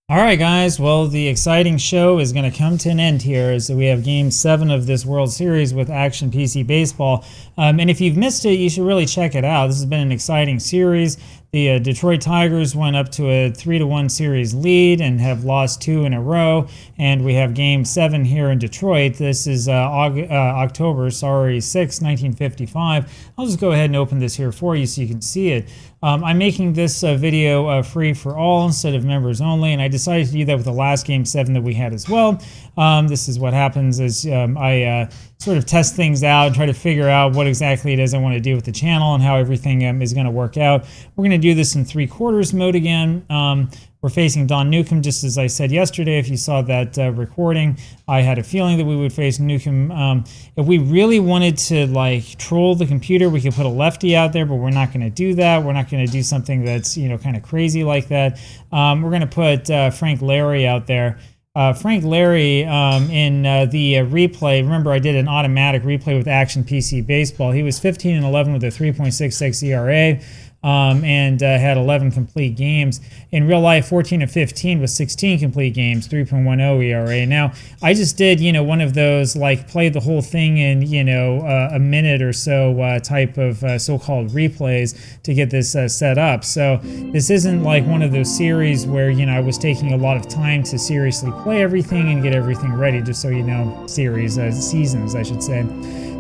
All right, guys. Well, the exciting show is going to come to an end here as we have Game 7 of this World Series with Action PC Baseball. And if you've missed it, you should really check it out. This has been an exciting series. The Detroit Tigers went up to a 3-1 series lead and have lost 2 in a row. And we have Game 7 here in Detroit. This is October 6, 1955. I'll just go ahead and open this here for you so you can see it. I'm making this video free for all instead of members only, and I decided to do that with the last Game 7 that we had as well. This is what happens as I sort of test things out and try to figure out what exactly it is I want to do with the channel and how everything is going to work out. We're going to do this in 3/4 mode again. We're facing Don Newcomb, just as I said yesterday. If you saw that recording, I had a feeling that we would face Newcomb. If we really wanted to troll the computer, we could put a lefty out there, but we're not going to do that. We're not going to do something that's kind of crazy like that. We're going to put Frank Larry out there. Frank Larry in the replay. Remember, I did an automatic replay with Action PC Baseball. He was 15-11 with a 3.66 ERA. And had 11 complete games. In real life, 14-15 with 16 complete games, 3.10 ERA. Now, I just did, one of those, play the whole thing in, a minute or so type of so-called replays to get this set up. So this isn't like one of those series where, I was taking a lot of time to seriously play everything and get everything ready, just so you know, seasons, I should say.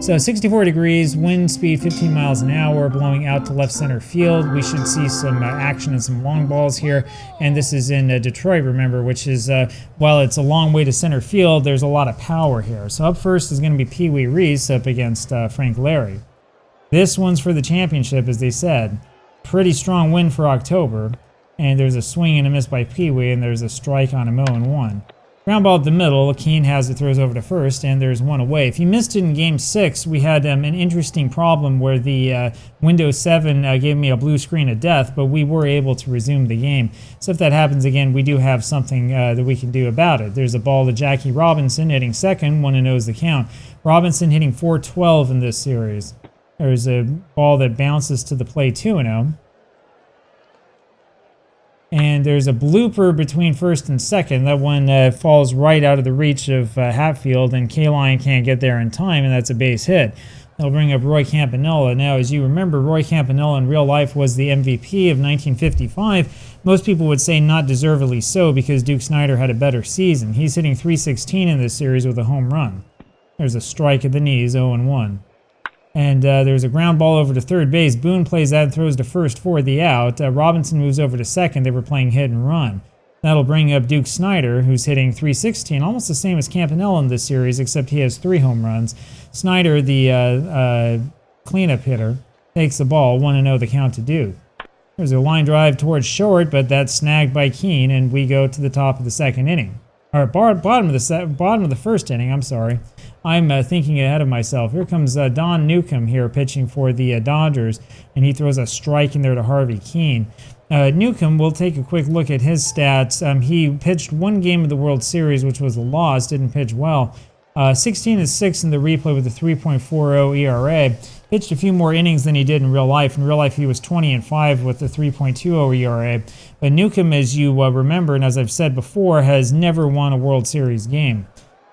So 64 degrees, wind speed 15 miles an hour, blowing out to left center field. We should see some action and some long balls here. And this is in Detroit, remember, which is, while it's a long way to center field, there's a lot of power here. So up first is going to be Pee Wee Reese up against Frank Larry. This one's for the championship, as they said. Pretty strong win for October. And there's a swing and a miss by Pee Wee, and there's a strike on a 0-1. Ground ball at the middle, Keane has it, throws over to first, and there's one away. If you missed it in Game 6, we had an interesting problem where the Windows 7 gave me a blue screen of death, but we were able to resume the game. So if that happens again, we do have something that we can do about it. There's a ball to Jackie Robinson hitting second, 1-0 is the count. Robinson hitting .412 in this series. There's a ball that bounces to the plate, 2-0. And there's a blooper between first and second. That one falls right out of the reach of Hatfield, and K-Line can't get there in time, and that's a base hit. They'll bring up Roy Campanella. Now, as you remember, Roy Campanella in real life was the MVP of 1955. Most people would say not deservedly so because Duke Snider had a better season. He's hitting .316 in this series with a home run. There's a strike at the knees, 0-1. And there's a ground ball over to third base. Boone plays that and throws to first for the out. Robinson moves over to second. They were playing hit and run. That'll bring up Duke Snider, who's hitting .316, almost the same as Campanella in this series, except he has 3 home runs. Snider, the cleanup hitter, takes the ball, 1-0 the count to Duke. There's a line drive towards short, but that's snagged by Keane, and we go to the top of the second inning. Or bottom of the first inning, I'm sorry. I'm thinking ahead of myself. Here comes Don Newcomb here pitching for the Dodgers, and he throws a strike in there to Harvey Keane. Newcomb, we'll take a quick look at his stats. He pitched 1 game of the World Series, which was a loss, didn't pitch well. 16-6 in the replay with a 3.40 ERA. Pitched a few more innings than he did in real life. In real life, he was 20-5 with a 3.20 ERA. But Newcomb, as you remember, and as I've said before, has never won a World Series game.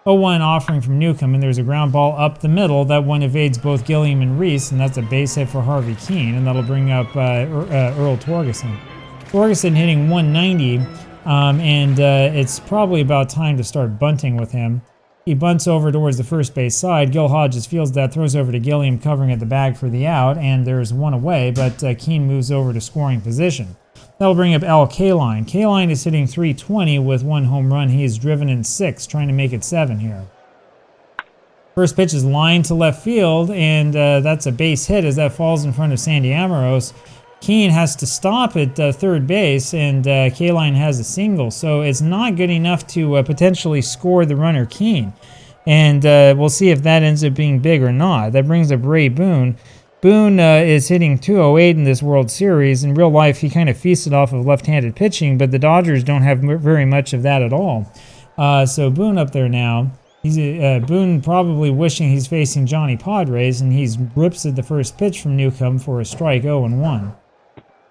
0-1 offering from Newcomb, and there's a ground ball up the middle. That one evades both Gilliam and Reese, and that's a base hit for Harvey Keane, and that'll bring up Earl Torgeson. Torgeson hitting .190, and it's probably about time to start bunting with him. He bunts over towards the first base side. Gil Hodges fields that, throws over to Gilliam, covering at the bag for the out, and there's one away, but Keane moves over to scoring position. That'll bring up Al K-Line. K-Line is hitting .320 with 1 home run. He is driven in 6, trying to make it 7 here. First pitch is lined to left field, and that's a base hit as that falls in front of Sandy Amoros. Keane has to stop at third base, and K-Line has a single, so it's not good enough to potentially score the runner Keane. And we'll see if that ends up being big or not. That brings up Ray Boone. Boone is hitting .208 in this World Series. In real life, he kind of feasted off of left-handed pitching, but the Dodgers don't have very much of that at all. So Boone up there now. Boone probably wishing he's facing Johnny Padres, and he rips at the first pitch from Newcomb for a strike, 0-1.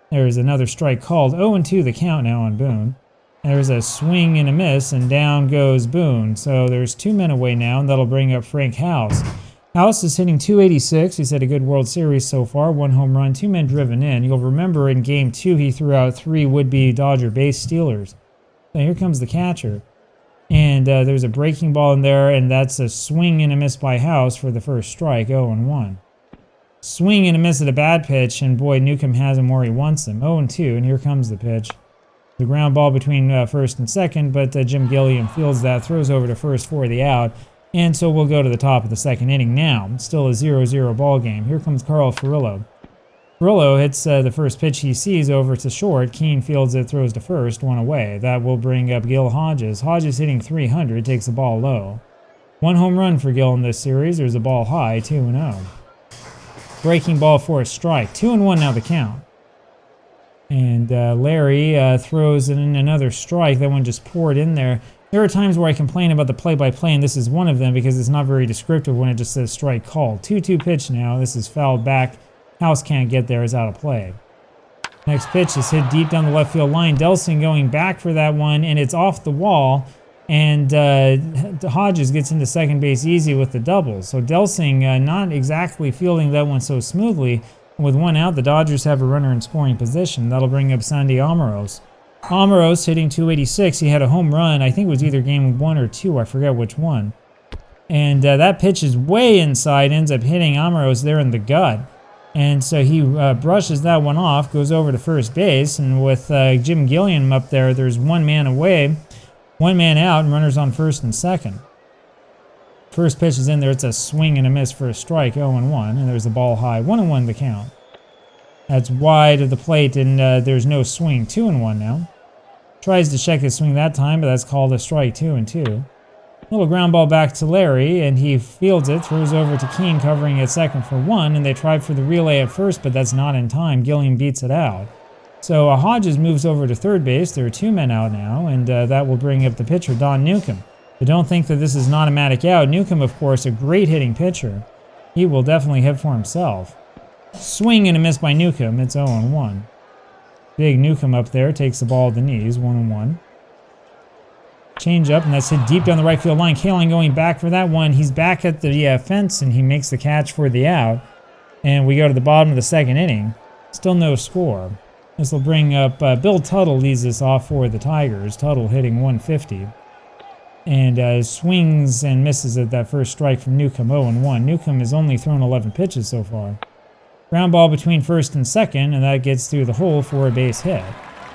There's another strike called, 0-2 the count now on Boone. There's a swing and a miss, and down goes Boone. So there's 2 men away now, and that'll bring up Frank House. House is hitting .286. He's had a good World Series so far. 1 home run, 2 men driven in. You'll remember in Game 2 he threw out 3 would-be Dodger base stealers. So here comes the catcher. And there's a breaking ball in there, and that's a swing and a miss by House for the first strike, 0-1. Swing and a miss at a bad pitch, and boy, Newcomb has him where he wants him, 0-2, and here comes the pitch. The ground ball between first and second, but Jim Gilliam fields that, throws over to first for the out, and so we'll go to the top of the second inning now. Still a 0-0 ball game. Here comes Carl Furillo. Furillo hits the first pitch he sees over to short. Keane fields it, throws to first, 1 away. That will bring up Gil Hodges. Hodges hitting .300, takes the ball low. 1 home run for Gil in this series. There's a ball high, 2-0. Breaking ball for a strike. 2-1 now the count. And Larry throws in another strike. That one just poured in there. There are times where I complain about the play-by-play, and this is one of them because it's not very descriptive when it just says strike called. 2-2 pitch now. This is fouled back. House can't get there. Is out of play. Next pitch is hit deep down the left field line. Delsing going back for that one, and it's off the wall. And Hodges gets into second base easy with the double. So Delsing not exactly fielding that one so smoothly. With 1 out, the Dodgers have a runner in scoring position. That'll bring up Sandy Almiros. Almiros hitting .286. He had a home run. I think it was either game 1 or 2. I forget which one. And that pitch is way inside. Ends up hitting Almiros there in the gut. And so he brushes that one off. Goes over to first base. And with Jim Gilliam up there, there's 1 man away. 1 man out, and runners on first and second. First pitch is in there. It's a swing and a miss for a strike, 0-1. And there's the ball high, 1-1 the count. That's wide of the plate, and there's no swing, 2-1 now. Tries to check his swing that time, but that's called a strike, 2-2. Little ground ball back to Larry, and he fields it, throws over to Keane, covering at second for 1, and they try for the relay at first, but that's not in time. Gilliam beats it out. So Hodges moves over to third base. There are 2 men out now, and that will bring up the pitcher, Don Newcomb. But don't think that this is an automatic out. Newcomb, of course, a great hitting pitcher. He will definitely hit for himself. Swing and a miss by Newcomb. It's 0-1. Big Newcomb up there takes the ball at the knees, 1-1. Change up, and that's hit deep down the right field line. Kaline going back for that one. He's back at the fence, and he makes the catch for the out. And we go to the bottom of the second inning. Still no score. This will bring up Bill Tuttle leads this off for the Tigers. Tuttle hitting .150. And swings and misses at that first strike from Newcomb, 0-1. Newcomb has only thrown 11 pitches so far. Ground ball between first and second, and that gets through the hole for a base hit.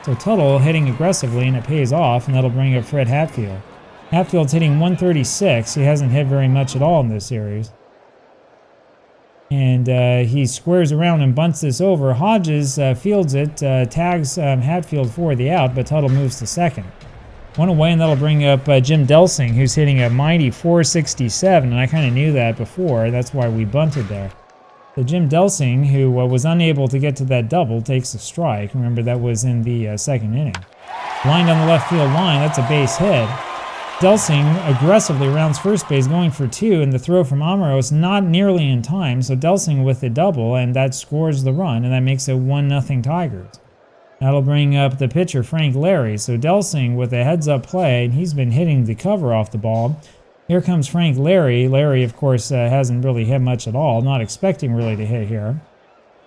So Tuttle hitting aggressively, and it pays off, and that'll bring up Fred Hatfield. Hatfield's hitting .136. He hasn't hit very much at all in this series. And he squares around and bunts this over. Hodges fields it, tags Hatfield for the out, but Tuttle moves to second. 1 away, and that'll bring up Jim Delsing, who's hitting a mighty .467, and I kind of knew that before. That's why we bunted there. So Jim Delsing, who was unable to get to that double, takes a strike. Remember, that was in the second inning. Line down the left field line, that's a base hit. Delsing aggressively rounds first base, going for 2, and the throw from Almiros not nearly in time, so Delsing with the double, and that scores the run, and that makes it 1-0 Tigers. That'll bring up the pitcher, Frank Larry. So Delsing with a heads-up play, and he's been hitting the cover off the ball. Here comes Frank Larry. Larry, of course, hasn't really hit much at all, not expecting really to hit here.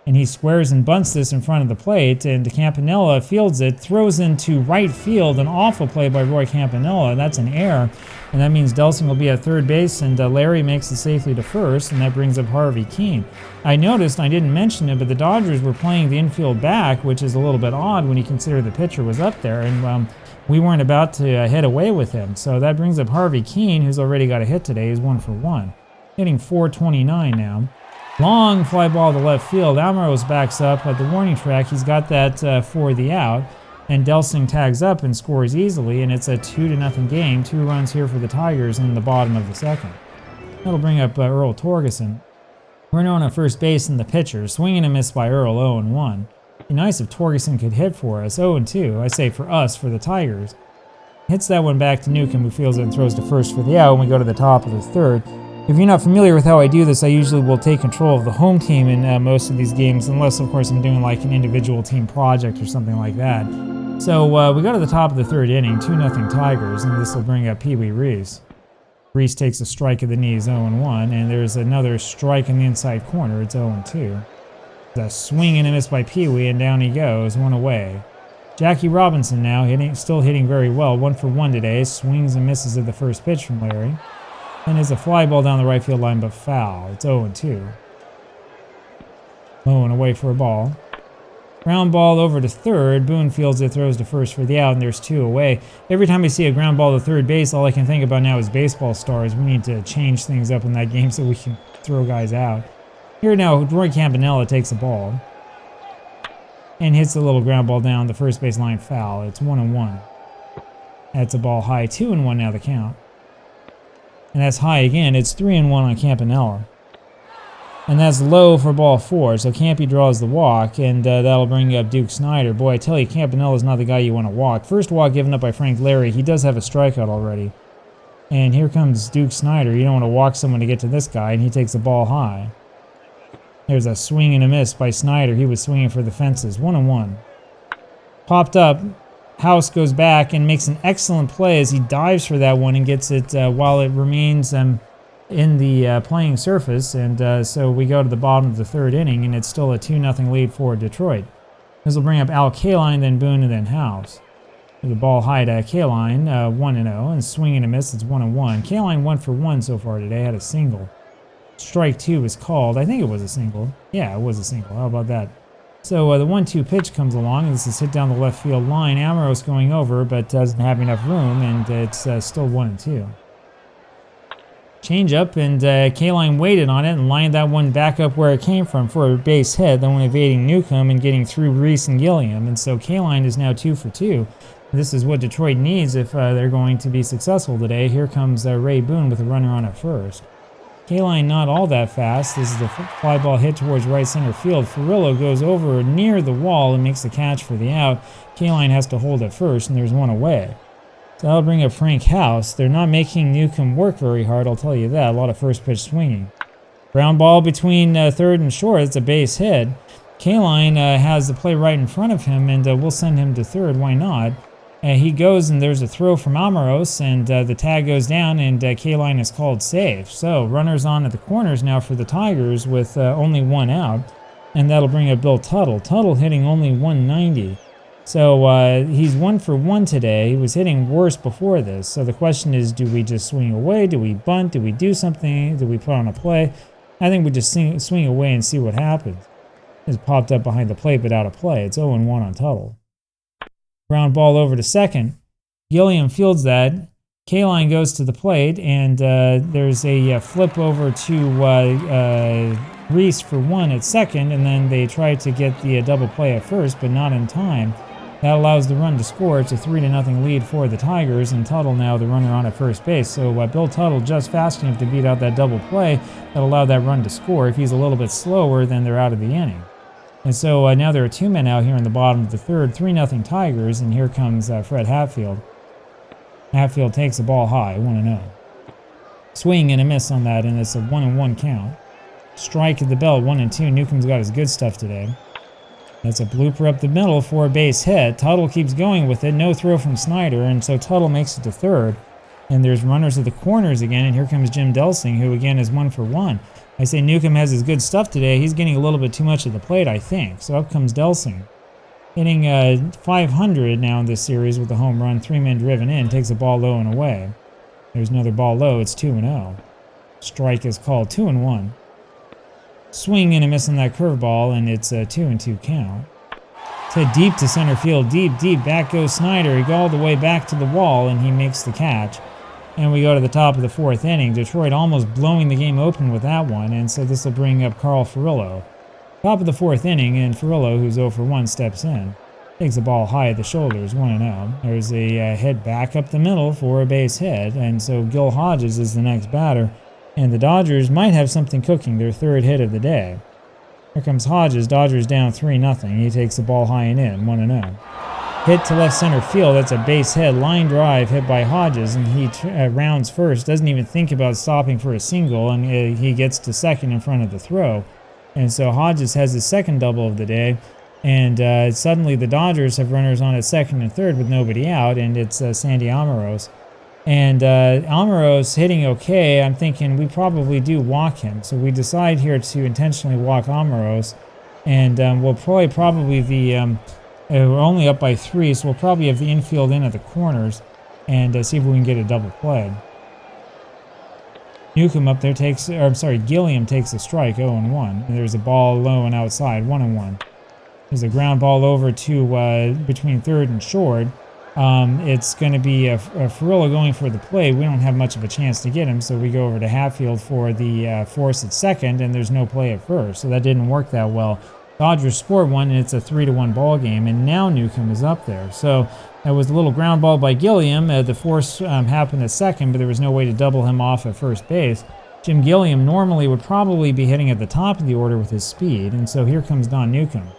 And he squares and bunts this in front of the plate, and Campanella fields it, throws into right field, an awful play by Roy Campanella. That's an error, and that means Delsing will be at third base, and Larry makes it safely to first, and that brings up Harvey Keane. I noticed, and I didn't mention it, but the Dodgers were playing the infield back, which is a little bit odd when you consider the pitcher was up there, and we weren't about to hit away with him. So that brings up Harvey Keane, who's already got a hit today. He's 1 for 1, hitting .429 now. Long fly ball to left field. Almiros backs up at the warning track. He's got that for the out. And Delsing tags up and scores easily. And it's a 2-0 game. 2 runs here for the Tigers in the bottom of the second. That'll bring up Earl Torgeson. We're known at first base in the pitcher. Swing and a miss by Earl, 0-1. It'd be nice if Torgeson could hit for us. 0-2. I say for us, for the Tigers. Hits that one back to Newcomb, who fields it and throws to first for the out. And we go to the top of the third. If you're not familiar with how I do this, I usually will take control of the home team in most of these games, unless, of course, I'm doing like an individual team project or something like that. So we go to the top of the third inning, 2-0 Tigers, and this will bring up Pee Wee Reese. Reese takes a strike of the knees, 0-1, and there's another strike in the inside corner, it's 0-2. A swing and a miss by Pee Wee, and down he goes, one away. Jackie Robinson now, still hitting very well, 1 for 1 today, swings and misses at the first pitch from Larry. And it's a fly ball down the right field line, but foul, it's 0-2. Low and away for a ball. Ground ball over to third. Boone fields it, throws to first for the out, and there's 2 away. Every time I see a ground ball to third base, all I can think about now is baseball stars. We need to change things up in that game so we can throw guys out. Here now, Roy Campanella takes the ball and hits a little ground ball down the first base line, foul. It's 1-1. That's a ball high, 2-1 now the count. And that's high again. It's 3-1 on Campanella. And that's low for ball 4, so Campy draws the walk, and that'll bring up Duke Snyder. Boy, I tell you, Campanella's not the guy you want to walk. First walk given up by Frank Larry. He does have a strikeout already. And here comes Duke Snyder. You don't want to walk someone to get to this guy, and he takes the ball high. There's a swing and a miss by Snyder. He was swinging for the fences. 1-1. Popped up. House goes back and makes an excellent play as he dives for that one and gets it while it remains in the playing surface, and so we go to the bottom of the third inning, and it's still a 2-0 lead for Detroit. This will bring up Al Kaline, then Boone, and then House. The ball high to Kaline, 1-0, and swing and a miss, it's 1-1. Kaline 1 for 1 so far today, had a single. Strike 2 was called. I think it was a single. Yeah, it was a single. How about that? So the 1-2 pitch comes along, and this is hit down the left field line. Amoros going over, but doesn't have enough room, and it's still 1-2. Change up, and Kaline waited on it and lined that one back up where it came from for a base hit, then one evading Newcomb and getting through Reese and Gilliam. And so Kaline is now 2 for 2. This is what Detroit needs if they're going to be successful today. Here comes Ray Boone with a runner on at first. Kaline not all that fast. This is the fly ball hit towards right center field. Furillo goes over near the wall and makes the catch for the out. Kaline has to hold at first, and there's one away. So that'll bring up Frank House. They're not making Newcomb work very hard, I'll tell you that. A lot of first pitch swinging. Ground ball between third and short. It's a base hit. Kaline has the play right in front of him, and we'll send him to third. Why not? He goes, and there's a throw from Amoros, and the tag goes down, and Kaline is called safe. So runners on at the corners now for the Tigers with only 1 out, and that'll bring up Bill Tuttle. Tuttle hitting only 190. So he's 1 for 1 today. He was hitting worse before this. So the question is, do we just swing away? Do we bunt? Do we do something? Do we put on a play? I think we just swing away and see what happens. It's popped up behind the plate, but out of play. It's 0-1 on Tuttle. Ground ball over to second. Gilliam fields that. Kaline goes to the plate, and there's a flip over to Reese for 1 at second, and then they try to get the double play at first, but not in time. That allows the run to score. It's a 3-0 lead for the Tigers, and Tuttle now the runner on at first base. So Bill Tuttle just fast enough to beat out that double play that allowed that run to score. If he's a little bit slower, then they're out of the inning. And so now there are 2 men out here in the bottom of the third, 3-0 Tigers, and here comes Fred Hatfield. Hatfield takes the ball high, 1-0. Swing and a miss on that, and it's a 1-1 count. Strike at the bell, 1-2. Newcomb's got his good stuff today. That's a blooper up the middle for a base hit. Tuttle keeps going with it. No throw from Snyder, and so Tuttle makes it to third. And there's runners at the corners again, and here comes Jim Delsing, who again is 1 for 1. I say Newcomb has his good stuff today. He's getting a little bit too much at the plate, I think. So up comes Delsing. Hitting 500 now in this series with a home run, 3 men driven in, takes a ball low and away. There's another ball low, it's 2-0. Strike is called, 2-1. Swing and a miss on that curveball, and it's a 2-2 count. It's hit deep to center field, deep, back goes Snyder. He goes all the way back to the wall, and he makes the catch. And we go to the top of the 4th inning. Detroit almost blowing the game open with that one, and so this will bring up Carl Furillo. Top of the 4th inning, and Furillo, who's 0 for 1, steps in. Takes the ball high at the shoulders, 1-0. There's a hit back up the middle for a base hit, and so Gil Hodges is the next batter. And the Dodgers might have something cooking, their 3rd hit of the day. Here comes Hodges, Dodgers down 3-0. He takes the ball high and in, 1-0. Hit to left center field, that's a base hit, line drive hit by Hodges, and he rounds first, doesn't even think about stopping for a single, and he gets to second in front of the throw. And so Hodges has his 2nd double of the day, And suddenly the Dodgers have runners on at second and third with nobody out, and it's Sandy Almiroz. And Almiroz hitting okay. I'm thinking we probably do walk him. So we decide here to intentionally walk Almiroz. And we'll probably we're only up by 3, so we'll probably have the infield in at the corners and see if we can get a double play. Newcomb up there Gilliam takes a strike, 0-1. And there's a ball low and outside, 1-1. There's a ground ball over to between third and short. It's going to be a Ferrillo going for the play. We don't have much of a chance to get him, so we go over to Hatfield for the force at second, and there's no play at first, so that didn't work that well. Dodgers scored one, and it's a 3-1 ball game, and now Newcomb is up there. So that was a little ground ball by Gilliam. The force happened at second, but there was no way to double him off at first base. Jim Gilliam normally would probably be hitting at the top of the order with his speed, and so here comes Don Newcomb.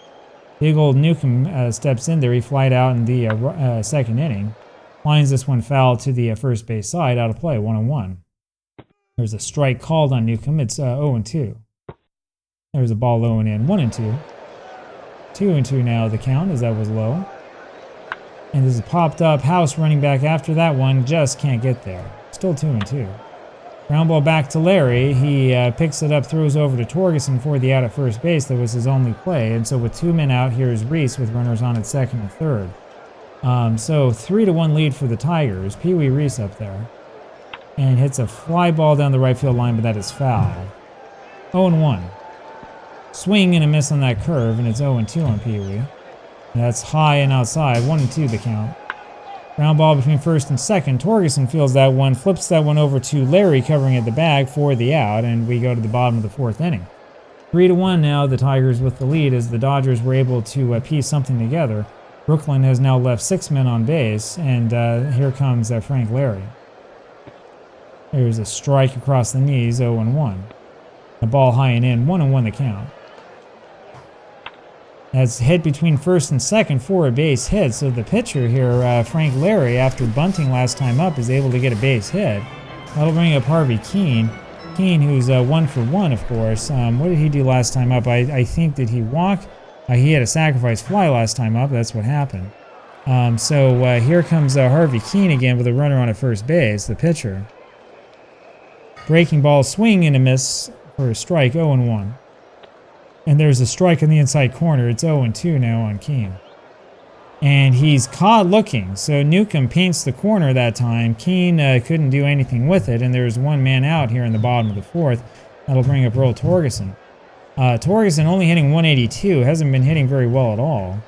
Big old Newcomb steps in there. He flied out in the second inning. Lines this one foul to the first base side, out of play, 1-1. There's a strike called on Newcomb. It's 0-2. There's a ball low and in, 1-2. 2-2 now the count, as that was low. And this is popped up. House running back after that one, just can't get there. Still 2-2. Ground ball back to Larry. He picks it up, throws over to Torgerson for the out at first base. That was his only play. And so with 2 men out, here's Reese with runners on at second and third. So 3-1 lead for the Tigers. Pee Wee Reese up there. And hits a fly ball down the right field line, but that is foul. 0-1. Swing and a miss on that curve, and it's 0-2 on Pee Wee. That's high and outside. 1-2 the count. Ground ball between first and second. Torgerson fields that one, flips that one over to Larry covering at the bag for the out, and we go to the bottom of the 4th inning. 3-1 now, the Tigers with the lead as the Dodgers were able to piece something together. Brooklyn has now left 6 men on base, and here comes Frank Larry. There's a strike across the knees, 0-1. The ball high and in, 1-1 the count. That's hit between first and second for a base hit. So the pitcher here, Frank Larry, after bunting last time up, is able to get a base hit. That'll bring up Harvey Keene. Keene, who's 1 for 1, of course. What did he do last time up? I think, did he walk? He had a sacrifice fly last time up. That's what happened. So here comes Harvey Keene again with a runner on at first base, the pitcher. Breaking ball, swing and a miss for a strike, 0-1. And there's a strike in the inside corner. It's 0-2 now on Keene. And he's caught looking. So Newcomb paints the corner that time. Keene couldn't do anything with it. And there's 1 man out here in the bottom of the 4th. That'll bring up Earl Torgerson. Torgerson only hitting 182. Hasn't been hitting very well at all.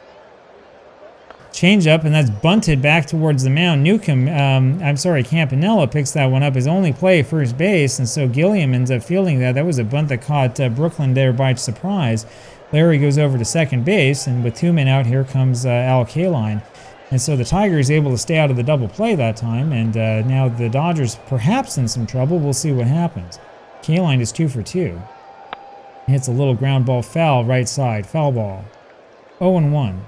Change up, and that's bunted back towards the mound. Campanella picks that one up. His only play, first base, and so Gilliam ends up fielding that. That was a bunt that caught Brooklyn there by surprise. Larry goes over to second base, and with 2 men out, here comes Al Kaline. And so the Tigers able to stay out of the double play that time, and now the Dodgers perhaps in some trouble. We'll see what happens. Kaline is 2 for 2. Hits a little ground ball foul, right side, foul ball. 0-1.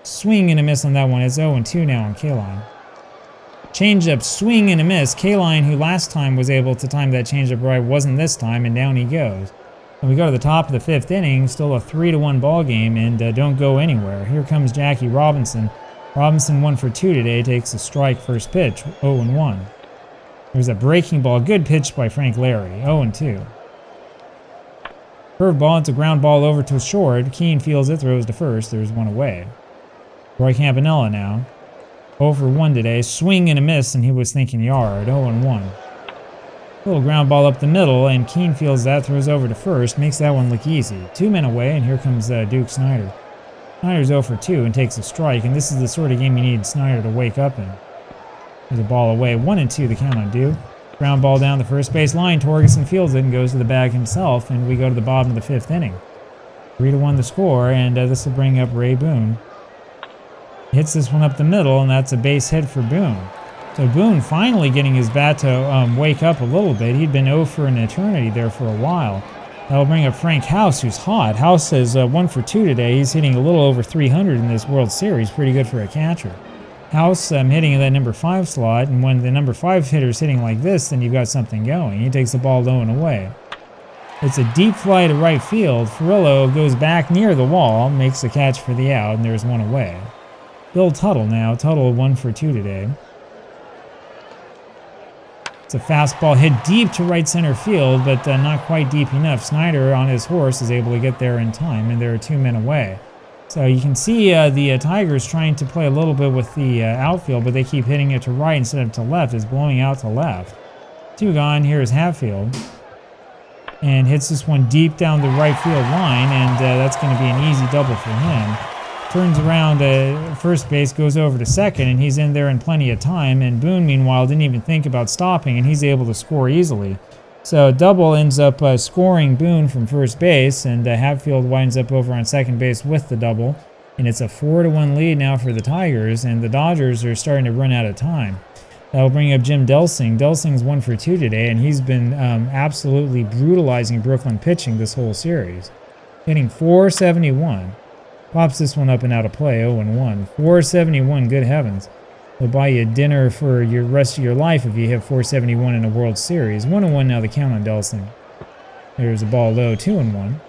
Swing and a miss on that one. It's 0-2 now on Kaline. Changeup, swing and a miss. Kaline, who last time was able to time that changeup right, wasn't this time, and down he goes. And we go to the top of the 5th inning, still a 3-1 ball game, and don't go anywhere. Here comes Jackie Robinson. Robinson 1 for 2 today, takes a strike, first pitch, 0-1. There's a breaking ball, good pitch by Frank Larry, 0-2. Curveball, it's a ground ball over to short. Keene fields it, throws to first. There's 1 away. Roy Campanella now. 0 for 1 today. Swing and a miss, and he was thinking yard. 0-1. Little ground ball up the middle, and Keene fields that, throws over to first. Makes that one look easy. 2 men away, and here comes Duke Snyder. Snyder's 0 for 2 and takes a strike, and this is the sort of game you need Snyder to wake up in. There's a ball away. 1-2 the count on Duke. Ground ball down the first base line. Torgerson fields it and goes to the bag himself, and we go to the bottom of the 5th inning. 3-1 the score, and this will bring up Ray Boone. Hits this one up the middle, and that's a base hit for Boone. So Boone finally getting his bat to wake up a little bit. He'd been 0 for an eternity there for a while. That'll bring up Frank House, who's hot. House is 1 for 2 today. He's hitting a little over 300 in this World Series. Pretty good for a catcher. House hitting in that number 5 slot, and when the number 5 hitter's hitting like this, then you've got something going. He takes the ball low and away. It's a deep fly to right field. Furillo goes back near the wall, makes the catch for the out, and there's one away. Bill Tuttle now. Tuttle 1 for 2 today. It's a fastball hit deep to right center field, but not quite deep enough. Snyder on his horse is able to get there in time, and there are 2 men away. So you can see the Tigers trying to play a little bit with the outfield, but they keep hitting it to right instead of to left. It's blowing out to left. 2 gone. Here is Hatfield. And hits this one deep down the right field line, and that's going to be an easy double for him. Turns around first base, goes over to second, and he's in there in plenty of time. And Boone, meanwhile, didn't even think about stopping, and he's able to score easily. So double ends up scoring Boone from first base, and Hatfield winds up over on second base with the double. And it's a 4-1 lead now for the Tigers, and the Dodgers are starting to run out of time. That'll bring up Jim Delsing. Delsing's 1 for 2 today, and he's been absolutely brutalizing Brooklyn pitching this whole series. Hitting .471. Pops this one up and out of play, 0-1. .471, good heavens. They'll buy you dinner for your rest of your life if you hit .471 in a World Series. 1-1 now the count on Delsing. There's a ball low, 2-1.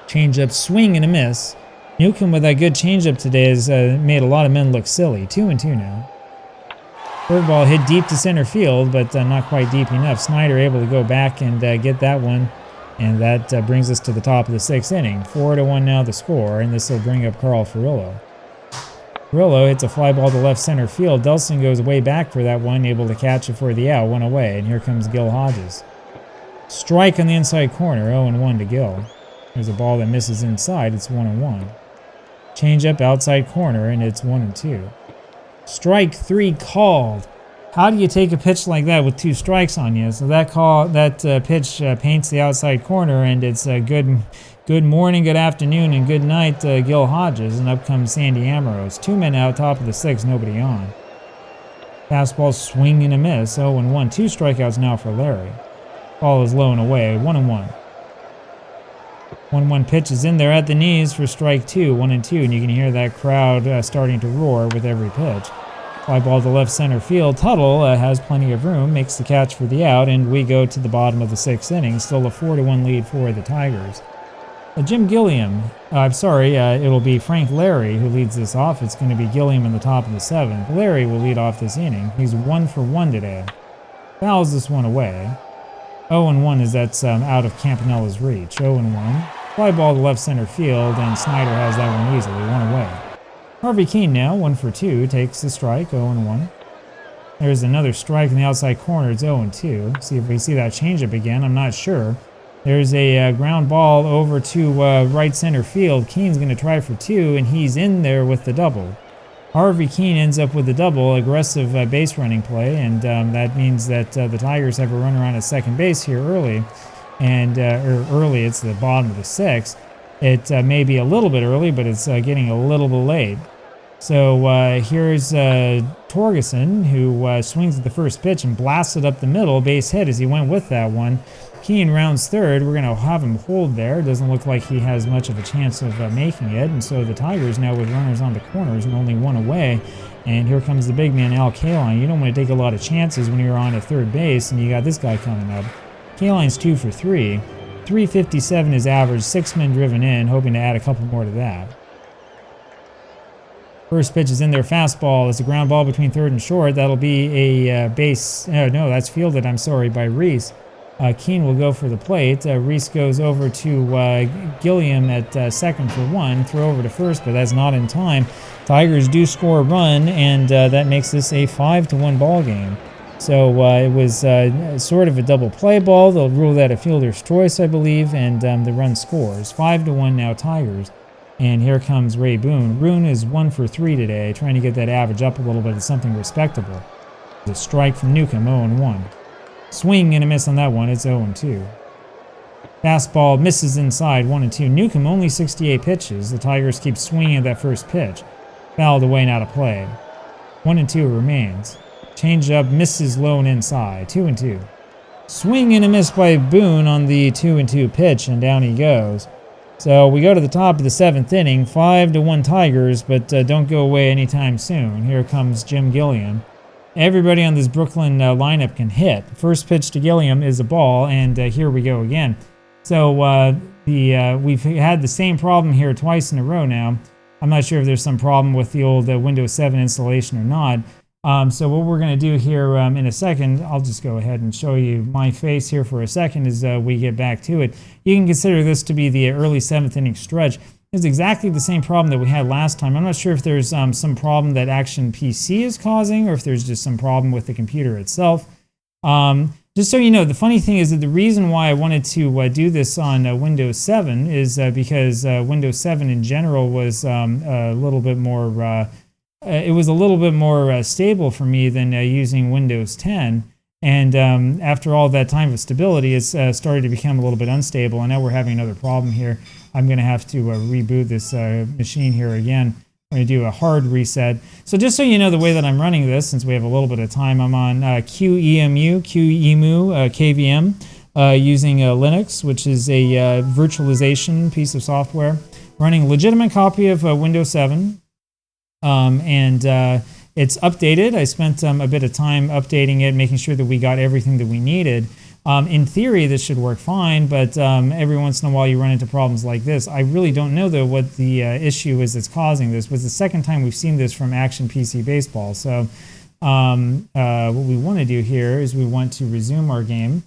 Changeup, swing and a miss. Newcomb with that good changeup today has made a lot of men look silly. 2-2 now. Curveball hit deep to center field, but not quite deep enough. Snyder able to go back and get that one, and that brings us to the top of the 6th inning. 4-1 now the score, and this will bring up Carl Furillo. Furillo hits a fly ball to left center field. Delsing goes way back for that one, able to catch it for the out, 1 away, and here comes Gil Hodges. Strike on the inside corner, 0-1 to Gil. There's a ball that misses inside, it's 1-1. Changeup outside corner, and it's 1-2. Strike 3 called. How do you take a pitch like that with 2 strikes on you? So that pitch paints the outside corner, and it's good morning, good afternoon, and good night, Gil Hodges. And up comes Sandy Amorose. 2 men out, top of the 6th, nobody on. Fastball swing and a miss. 0-1. 2 strikeouts now for Larry. Ball is low and away. 1-1. 1-1 pitch is in there at the knees for strike 2, 1-2, and you can hear that crowd starting to roar with every pitch. Fly ball to left center field. Tuttle has plenty of room, makes the catch for the out, and we go to the bottom of the 6th inning. Still a 4-1 lead for the Tigers. Jim Gilliam, it'll be Frank Larry who leads this off. It's going to be Gilliam in the top of the 7th. Larry will lead off this inning. He's 1 for 1 today. Fouls this one away. 0-1 as that's out of Campanella's reach. 0-1. Fly ball to left center field, and Snyder has that one easily. 1 away. Harvey Keene now, 1 for 2, takes the strike, 0-1. There's another strike in the outside corner, it's 0-2. See if we see that changeup again, I'm not sure. There's a ground ball over to right center field. Keene's going to try for 2, and he's in there with the double. Harvey Keene ends up with the double, aggressive base running play, and that means that the Tigers have a runner on at second base here early. And early, it's the bottom of the 6th. It may be a little bit early, but it's getting a little bit late. So here's Torgerson, who swings at the first pitch and blasts it up the middle, base hit as he went with that one. Keene rounds third. We're going to have him hold there. Doesn't look like he has much of a chance of making it. And so the Tigers now with runners on the corners and only 1 away. And here comes the big man, Al Kaline. You don't want to take a lot of chances when you're on at third base, and you got this guy coming up. Kaline's 2 for 3. 357 is average, 6 men driven in, hoping to add a couple more to that. First pitch is in there, fastball. It's a ground ball between third and short. That'll be a base. No, that's fielded, by Reese. Keene will go for the plate. Reese goes over to Gilliam at second for 1. Throw over to first, but that's not in time. Tigers do score a run, and that makes this a 5-1 ball game. So it was sort of a double play ball. They'll rule that a fielder's choice, I believe, and the run scores. 5-1 now Tigers. And here comes Ray Boone. Boone is 1 for 3 today, trying to get that average up a little bit to something respectable. The strike from Newcomb, 0-1. Swing and a miss on that one, it's 0-2. Fastball misses inside, 1-2. Newcomb only 68 pitches. The Tigers keep swinging at that first pitch. Fouled away and out of play. 1-2 remains. Changeup misses low and inside, 2-2. Swing and a miss by Boone on the 2-2 pitch, and down he goes. So we go to the top of the 7th inning, 5-1 Tigers, but don't go away anytime soon. Here comes Jim Gilliam. Everybody on this Brooklyn lineup can hit. First pitch to Gilliam is a ball, and here we go again. So we've had the same problem here twice in a row now. I'm not sure if there's some problem with the old Windows 7 installation or not. So what we're going to do here in a second, I'll just go ahead and show you my face here for a second as we get back to it. You can consider this to be the early 7th inning stretch. It's exactly the same problem that we had last time. I'm not sure if there's some problem that Action PC is causing or if there's just some problem with the computer itself. Just so you know, the funny thing is that the reason why I wanted to do this on Windows 7 is because Windows 7 in general was a little bit more stable for me than using Windows 10. And after all that time of stability, it's started to become a little bit unstable. And now we're having another problem here. I'm going to have to reboot this machine here again. I'm going to do a hard reset. So just so you know the way that I'm running this, since we have a little bit of time, I'm on QEMU KVM using Linux, which is a virtualization piece of software, running a legitimate copy of Windows 7. It's updated. I spent a bit of time updating it, making sure that we got everything that we needed. In theory, this should work fine, but every once in a while you run into problems like this. I really don't know, though, what the issue is that's causing this. It was the second time we've seen this from Action PC Baseball. So what we want to do here is we want to resume our game.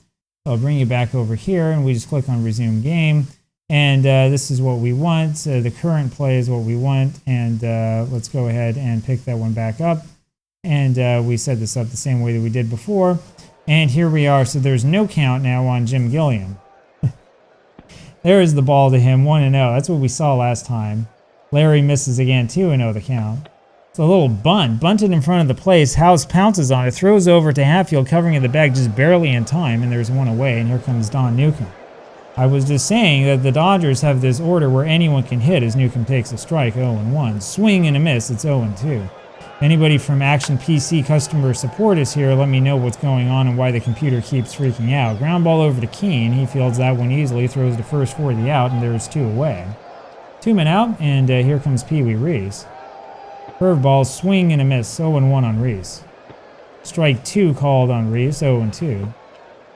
I'll bring you back over here, and we just click on Resume Game. And this is what we want. The current play is what we want. And let's go ahead and pick that one back up. And we set this up the same way that we did before. And here we are. So there's no count now on Jim Gilliam. There is the ball to him, 1-0. That's what we saw last time. Larry misses again, 2-0 the count. It's a little bunt. Bunted in front of the place. House pounces on it, throws over to Hatfield, covering in the bag just barely in time. And there's one away. And here comes Don Newcomb. I was just saying that the Dodgers have this order where anyone can hit as Newcomb takes a strike, 0-1. Swing and a miss, it's 0-2. Anybody from Action PC customer support is here. Let me know what's going on and why the computer keeps freaking out. Ground ball over to Keene. He fields that one easily, throws to first for the out, and there's 2 away. 2 men out, and here comes Pee Wee Reese. Curveball, swing and a miss, 0-1 on Reese. Strike 2 called on Reese, 0-2.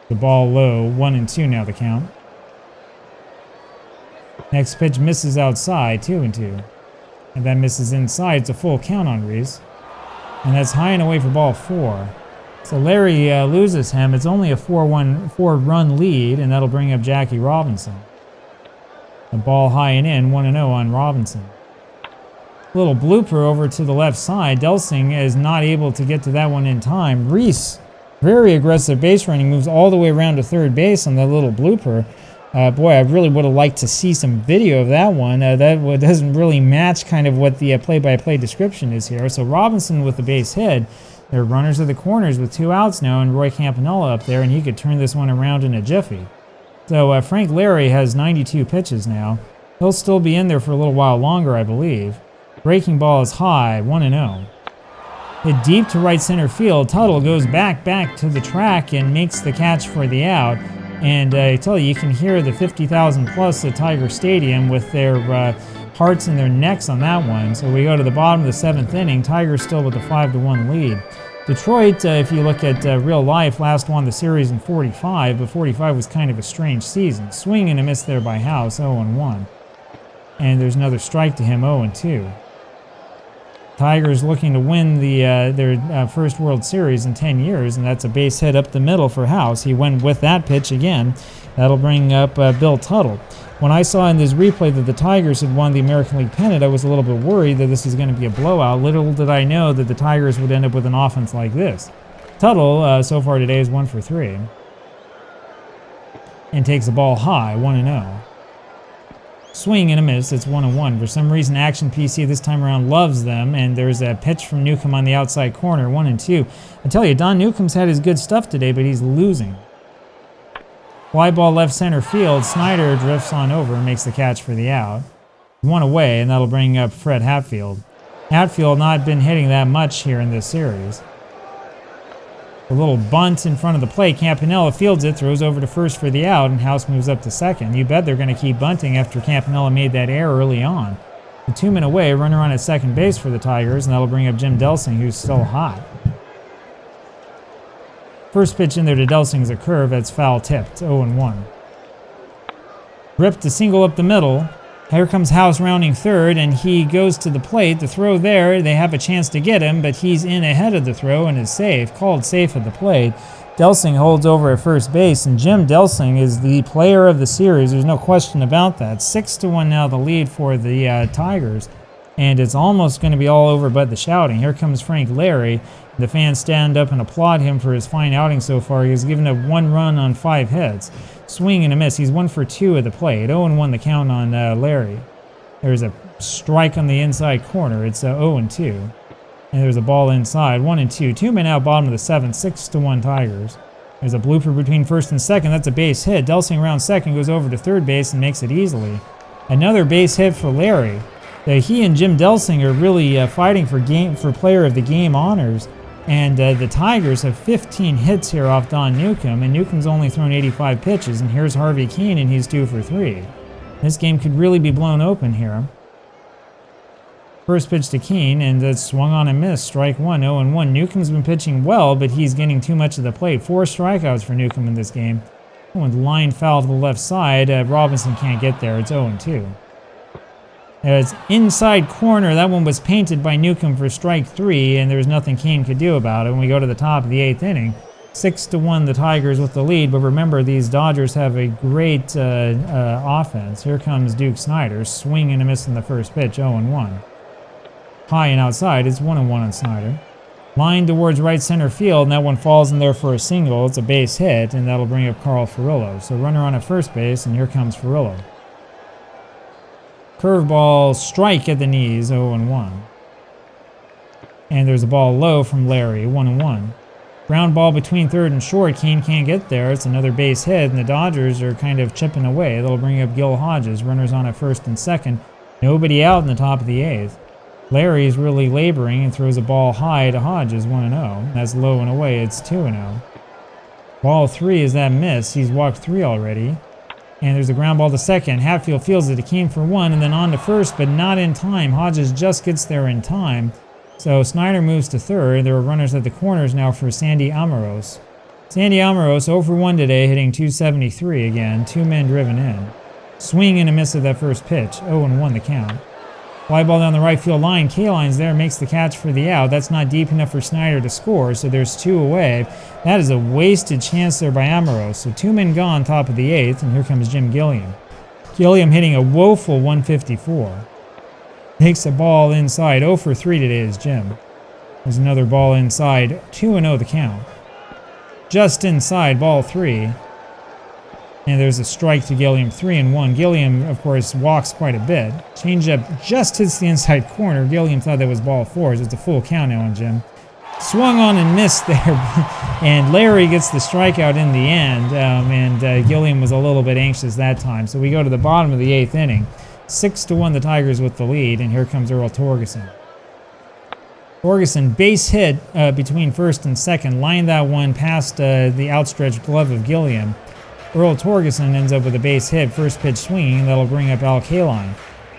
The ball low, 1-2 now the count. Next pitch misses outside, 2-2. And that misses inside. It's a full count on Reese. And that's high and away for ball 4. So Larry loses him. It's only a 4-run lead, and that'll bring up Jackie Robinson. The ball high and in, 1-0 on Robinson. A little blooper over to the left side. Delsing is not able to get to that one in time. Reese, very aggressive base running, moves all the way around to third base on that little blooper. Boy, I really would have liked to see some video of that one. That doesn't really match kind of what the play-by-play description is here. So Robinson with the base hit. There are runners at the corners with 2 outs now, and Roy Campanella up there, and he could turn this one around in a jiffy. So Frank Larry has 92 pitches now. He'll still be in there for a little while longer, I believe. Breaking ball is high, 1-0. Hit deep to right center field. Tuttle goes back to the track and makes the catch for the out. And I tell you can hear the 50,000 plus at Tiger Stadium with their hearts in their necks on that one. So we go to the bottom of the 7th inning. Tigers still with a 5-1 lead. Detroit, if you look at real life, last won the series in 45, but 45 was kind of a strange season. Swing and a miss there by House, 0-1. And there's another strike to him, 0-2. Tigers looking to win their first World Series in 10 years, and that's a base hit up the middle for House. He went with that pitch again. That'll bring up Bill Tuttle. When I saw in this replay that the Tigers had won the American League pennant, I was a little bit worried that this was going to be a blowout. Little did I know that the Tigers would end up with an offense like this. Tuttle, so far today, is 1 for 3. And takes the ball high, 1-0. Swing and a miss, it's 1-1. For some reason, Action PC this time around loves them, and there's a pitch from Newcomb on the outside corner, 1-2. I tell you, Don Newcomb's had his good stuff today, but he's losing. Fly ball left center field. Snyder drifts on over and makes the catch for the out. 1 away, and that'll bring up Fred Hatfield. Hatfield not been hitting that much here in this series. A little bunt in front of the plate. Campanella fields it, throws over to first for the out, and House moves up to second. You bet they're going to keep bunting after Campanella made that error early on. The 2 men away, runner on at second base for the Tigers, and that'll bring up Jim Delsing, who's still hot. First pitch in there to Delsing is a curve. That's foul tipped. 0-1. Ripped a single up the middle. Here comes House rounding third, and he goes to the plate. The throw there, they have a chance to get him, but he's in ahead of the throw and is safe. Called safe at the plate. Delsing holds over at first base, and Jim Delsing is the player of the series. There's no question about that. 6-1 now the lead for the Tigers, and it's almost going to be all over but the shouting. Here comes Frank Larry. The fans stand up and applaud him for his fine outing so far. He has given up 1 run on 5 hits. Swing and a miss. He's 1 for 2 at the plate. 0-1 the count on Larry. There's a strike on the inside corner. It's 0-2. And there's a ball inside. 1-2. 2 men out bottom of the 7th. 6-1 Tigers. There's a blooper between first and second. That's a base hit. Delsing around second goes over to third base and makes it easily. Another base hit for Larry. He and Jim Delsing are really fighting for player of the game honors. And the Tigers have 15 hits here off Don Newcomb, and Newcomb's only thrown 85 pitches, and here's Harvey Keene, and he's 2 for 3. This game could really be blown open here. First pitch to Keene, and that's swung on and missed. Strike 1, 0-1. Newcomb's been pitching well, but he's getting too much of the plate. 4 strikeouts for Newcomb in this game. With line foul to the left side, Robinson can't get there. It's 0-2. It's inside corner. That one was painted by Newcomb for strike 3, and there was nothing Keene could do about it. When we go to the top of the 8th inning, 6-1 the Tigers with the lead. But remember, these Dodgers have a great offense. Here comes Duke Snider, swing and a miss in the first pitch, 0-1. High and outside, it's 1-1 on Snider. Line towards right center field, and that one falls in there for a single. It's a base hit, and that'll bring up Carl Furillo. So runner on at first base, and here comes Furillo. Curveball strike at the knees, 0-1. And there's a ball low from Larry, 1-1. Ground ball between third and short. Keene can't get there. It's another base hit, and the Dodgers are kind of chipping away. That'll bring up Gil Hodges. Runners on at first and second. Nobody out in the top of the 8th. Larry's really laboring and throws a ball high to Hodges, 1-0. That's low and away. It's 2-0. Ball 3 is that miss. He's walked 3 already. And there's a ground ball to second. Hatfield fields it to Keene for 1, and then on to first, but not in time. Hodges just gets there in time. So Snider moves to third. There are runners at the corners now for Sandy Amoros. Sandy Amoros 0 for 1 today, hitting .273 again. 2 men driven in. Swing and a miss of that first pitch. 0-1 the count. Fly ball down the right field line. K-Line's there, makes the catch for the out. That's not deep enough for Snider to score, so there's 2 away. That is a wasted chance there by Amoros. So 2 men gone, top of the 8th, and here comes Jim Gilliam. Gilliam hitting a woeful 154. Takes a ball inside. 0 for 3 today is Jim. There's another ball inside. 2-0 the count. Just inside, ball 3. And there's a strike to Gilliam, 3-1. Gilliam, of course, walks quite a bit. Changeup just hits the inside corner. Gilliam thought that was ball 4, so it's a full count now on Jim. Swung on and missed there, and Larry gets the strikeout in the end, and Gilliam was a little bit anxious that time. So we go to the bottom of the 8th inning. 6-1 the Tigers with the lead, and here comes Earl Torgeson. Torgeson, base hit between first and second, lined that one past the outstretched glove of Gilliam. Earl Torgeson ends up with a base hit, first pitch swinging, that'll bring up Al Kaline.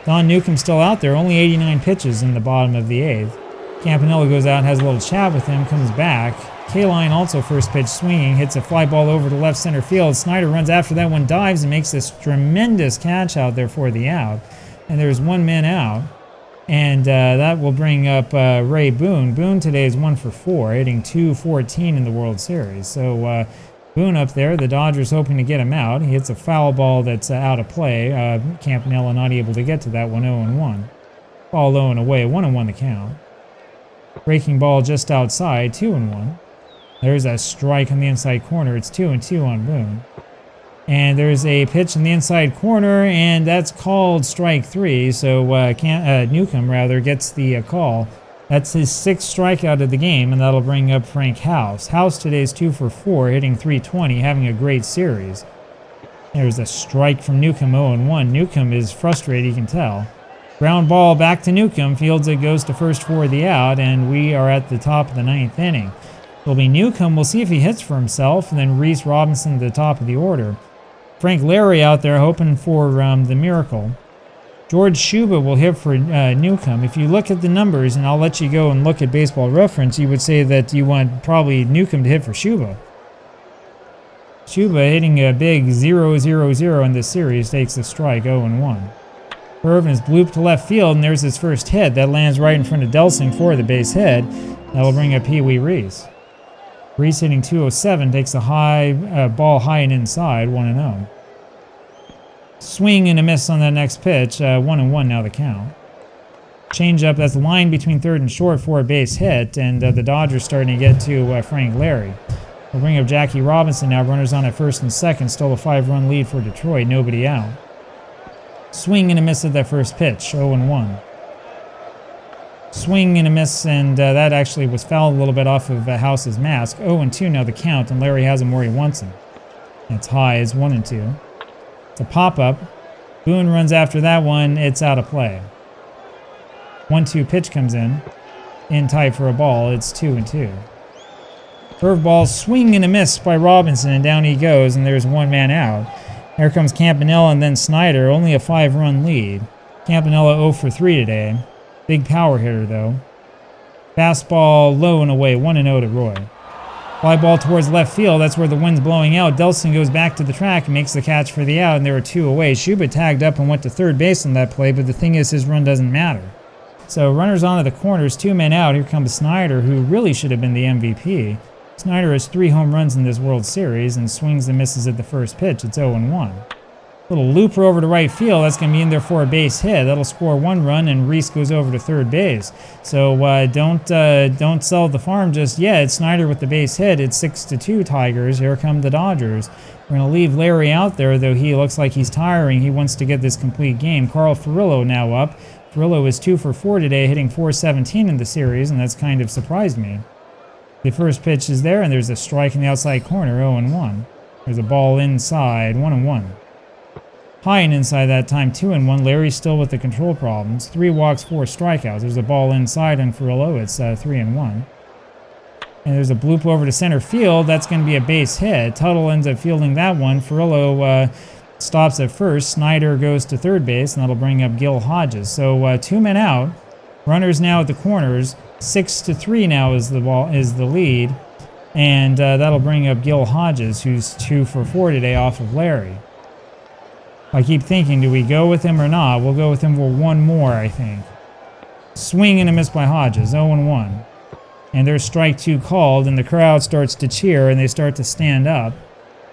Don Newcomb still out there, only 89 pitches in the bottom of the 8th. Campanella goes out and has a little chat with him, comes back. Kaline also first pitch swinging, hits a fly ball over to left center field. Snider runs after that one, dives and makes this tremendous catch out there for the out. And there's 1 man out. And that will bring up Ray Boone. Boone today is 1 for 4, hitting .214 in the World Series. So Boone up there, the Dodgers hoping to get him out. He hits a foul ball that's out of play. Campanella not able to get to that one, 0-1. Ball low and away, 1-1 the count. Breaking ball just outside, 2-1. There's a strike on the inside corner. It's 2-2 on Boone. And there's a pitch in the inside corner, and that's called strike 3. So Newcomb gets the call. That's his 6th strikeout of the game, and that'll bring up Frank House. House today's 2 for 4, hitting .320, having a great series. There's a strike from Newcomb, 0-1. Newcomb is frustrated, you can tell. Ground ball back to Newcomb. Fields it, goes to first for the out, and we are at the top of the 9th inning. It'll be Newcomb. We'll see if he hits for himself, and then Reese Robinson to the top of the order. Frank Larry out there hoping for the miracle. George Shuba will hit for Newcomb. If you look at the numbers, and I'll let you go and look at Baseball Reference, you would say that you want probably Newcomb to hit for Shuba. Shuba hitting a big 0-0-0 in this series takes a strike, 0-1. Irvin is blooped to left field, and there's his first hit. That lands right in front of Delsing for the base hit. That will bring up Pee Wee Reese. Reese hitting 207 takes a high ball high and inside, 1-0. Swing and a miss on that next pitch, 1-1 now the count. Change up, that's the line between third and short for a base hit, and the Dodgers starting to get to Frank Larry. We'll bring up Jackie Robinson now, runners on at first and second, still a 5-run lead for Detroit, nobody out. Swing and a miss at that first pitch, 0-1. Swing and a miss, and that actually was fouled a little bit off of House's mask. 0-2 now the count, and Larry has him where he wants him. That's high, it's 1-2. It's a pop-up. Boone runs after that one, it's out of play. 1-2 pitch comes in tight for a ball, it's 2-2. Curveball, swing and a miss by Robinson, and down he goes, and there's one man out. Here comes Campanella and then Snyder, only a 5-run lead. Campanella 0 for 3 today. Big power hitter, though. Fastball low and away, 1-0 to Roy. Fly ball towards left field, that's where the wind's blowing out. Delsing goes back to the track and makes the catch for the out, and there were 2 away. Shuba tagged up and went to third base on that play, but the thing is, his run doesn't matter. So runners onto the corners, 2 men out. Here comes Snyder, who really should have been the MVP. Snyder has 3 home runs in this World Series and swings and misses at the first pitch. It's 0-1. Little looper over to right field. That's going to be in there for a base hit. That'll score 1 run, and Reese goes over to third base. So don't sell the farm just yet. Snyder with the base hit. It's 6-2 Tigers. Here come the Dodgers. We're going to leave Larry out there, though he looks like he's tiring. He wants to get this complete game. Carl Furillo now up. Furillo is 2 for 4 today, hitting .417 in the series, and that's kind of surprised me. The first pitch is there, and there's a strike in the outside corner, 0-1. There's a ball inside, 1-1. High and inside that time, 2-1. Larry's still with the control problems. 3 walks, 4 strikeouts. There's a ball inside on Furillo. It's 3-1. And there's a bloop over to center field. That's going to be a base hit. Tuttle ends up fielding that one. Furillo stops at first. Snyder goes to third base, and that'll bring up Gil Hodges. So 2 men out. Runners now at the corners. 6-3 now is the lead, and that'll bring up Gil Hodges, who's 2 for 4 today off of Larry. I keep thinking, do we go with him or not? We'll go with him for 1 more, I think. Swing and a miss by Hodges, 0-1. And there's strike 2 called, and the crowd starts to cheer, and they start to stand up.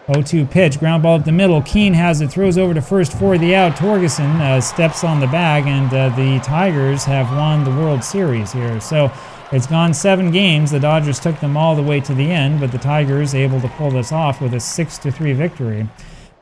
0-2 pitch, ground ball up the middle. Keane has it, throws over to first for the out. Torgerson steps on the bag, and the Tigers have won the World Series here. So it's gone 7 games. The Dodgers took them all the way to the end, but the Tigers able to pull this off with a 6-3 victory.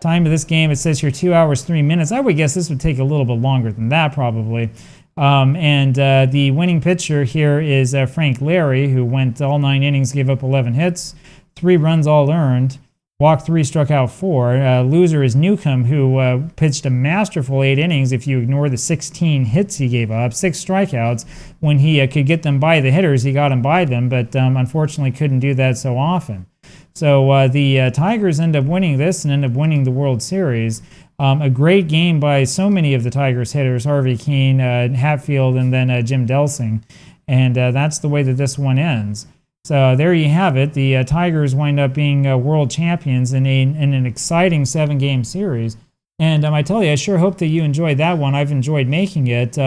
Time of this game, it says here 2 hours, 3 minutes. I would guess this would take a little bit longer than that, probably. The winning pitcher here is Frank Larry, who went all 9 innings, gave up 11 hits, 3 runs all earned. Walked 3, struck out 4. Loser is Newcomb, who pitched a masterful 8 innings if you ignore the 16 hits he gave up, 6 strikeouts. When he could get them by the hitters, he got them by them, but unfortunately couldn't do that so often. So the Tigers end up winning this and end up winning the World Series. A great game by so many of the Tigers hitters, Harvey Keene, Hatfield, and then Jim Delsing. And that's the way that this one ends. So there you have it. The Tigers wind up being world champions in an exciting 7-game series. And I tell you, I sure hope that you enjoyed that one. I've enjoyed making it.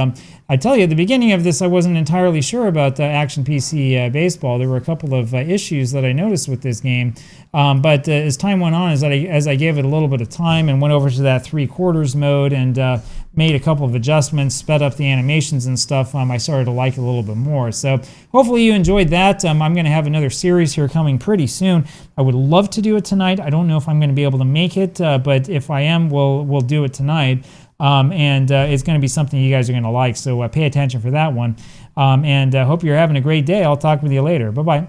I tell you, at the beginning of this, I wasn't entirely sure about Action PC Baseball. There were a couple of issues that I noticed with this game. But as time went on, as I gave it a little bit of time and went over to that 3/4 mode and made a couple of adjustments, sped up the animations and stuff, I started to like it a little bit more. So hopefully you enjoyed that. I'm going to have another series here coming pretty soon. I would love to do it tonight. I don't know if I'm going to be able to make it, but if I am, we'll do it tonight. It's going to be something you guys are going to like, so pay attention for that one. Hope you're having a great day. I'll talk with you later. Bye-bye.